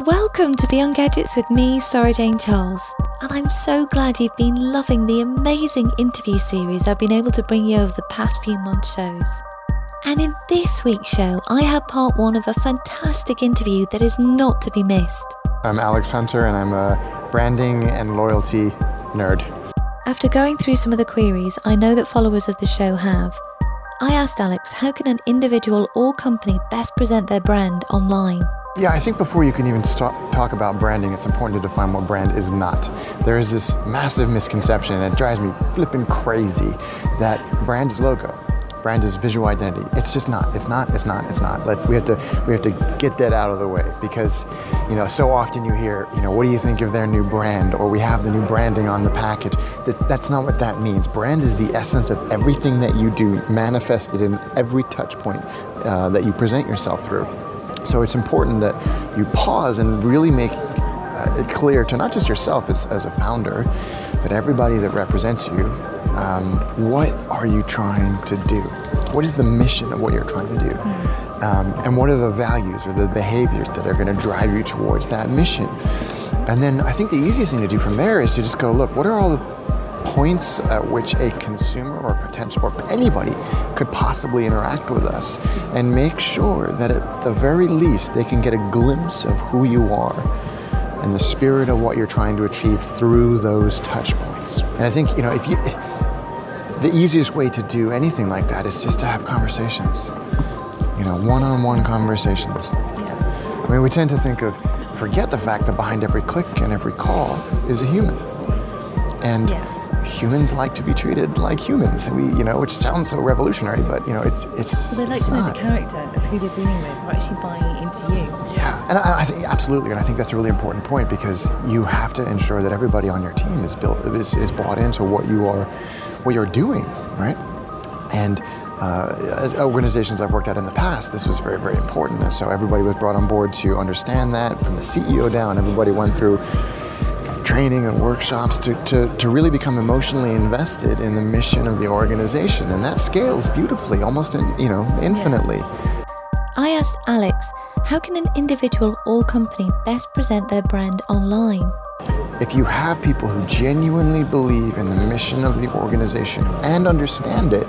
Welcome to Beyond Gadgets with me, Sara-Jane Charles, and I'm so glad you've been loving the amazing interview series I've been able to bring you over the past few months' shows. And in this week's show, I have part one of a fantastic interview that is not to be missed. I'm Alex Hunter, and I'm a branding and loyalty nerd. After going through some of the queries I know that followers of the show have, I asked Alex, how can an individual or company best present their brand online? Yeah, I think before you can even talk about branding, it's important to define what brand is not. There is this massive misconception, and it drives me flipping crazy, that brand is logo. Brand is visual identity. It's just not. It's not. We have to get that out of the way, because, so often you hear, what do you think of their new brand, or we have the new branding on the package. That's not what that means. Brand is the essence of everything that you do, manifested in every touch point that you present yourself through. So it's important that you pause and really make it clear to not just yourself as a founder, but everybody that represents you, what are you trying to do? What is the mission of what you're trying to do? And what are the values or the behaviors that are going to drive you towards that mission? And then I think the easiest thing to do from there is to just go, look, what are all the points at which a consumer or potential or anybody could possibly interact with us, and make sure that at the very least they can get a glimpse of who you are and the spirit of what you're trying to achieve through those touch points. And I think, the easiest way to do anything like that is just to have conversations, one-on-one conversations. I mean, we tend to forget the fact that behind every click and every call is a human. And humans like to be treated like humans. Which sounds so revolutionary, but it's they like it's to know not. the character of who they're dealing with, or actually buying into you. Yeah, and I think absolutely, and I think that's a really important point, because you have to ensure that everybody on your team is bought into what you're doing, right? And at organizations I've worked at in the past, this was very, very important. And so everybody was brought on board to understand that. From the CEO down, everybody went through training and workshops to really become emotionally invested in the mission of the organization. And that scales beautifully, almost infinitely. I asked Alex, how can an individual or company best present their brand online? If you have people who genuinely believe in the mission of the organization and understand it,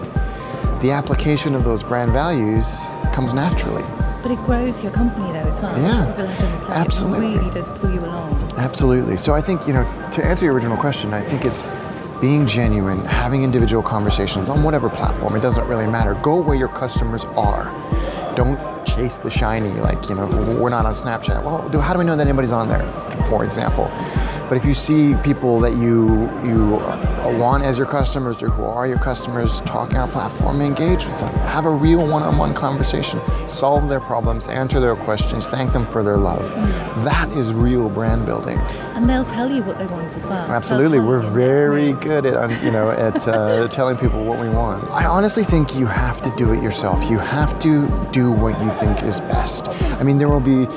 the application of those brand values comes naturally. But it grows your company though as well. Yeah, people have to understand. absolutely. It really does pull you along. Absolutely. So I think, to answer your original question, I think it's being genuine, having individual conversations on whatever platform. It doesn't really matter. Go where your customers are. Don't chase the shiny, we're not on Snapchat. Well, how do we know that anybody's on there, for example? But if you see people that you want as your customers, or who are your customers, talk on a platform, engage with them. Have a real one-on-one conversation. Solve their problems, answer their questions, thank them for their love. That is real brand building. And they'll tell you what they want as well. Absolutely. We're very good at telling people what we want. I honestly think you have to do it yourself. You have to do what you think is best. I mean, there will be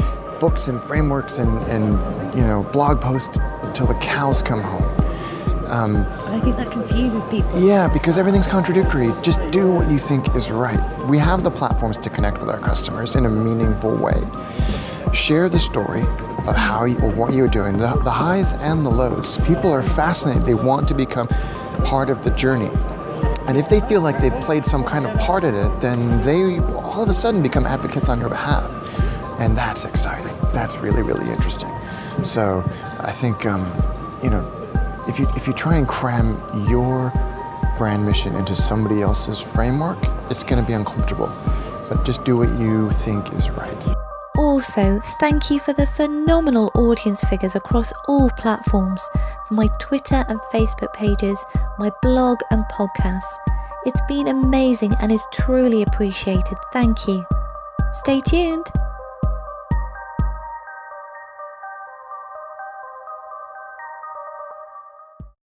books and frameworks and blog posts until the cows come home. And I think that confuses people. Yeah, because everything's contradictory. Just do what you think is right. We have the platforms to connect with our customers in a meaningful way. Share the story of what you're doing, the highs and the lows. People are fascinated. They want to become part of the journey. And if they feel like they've played some kind of part in it, then they all of a sudden become advocates on your behalf. And that's exciting. That's really, really interesting. So I think, if you try and cram your brand mission into somebody else's framework, it's going to be uncomfortable. But just do what you think is right. Also, thank you for the phenomenal audience figures across all platforms, for my Twitter and Facebook pages, my blog and podcasts. It's been amazing and is truly appreciated. Thank you. Stay tuned.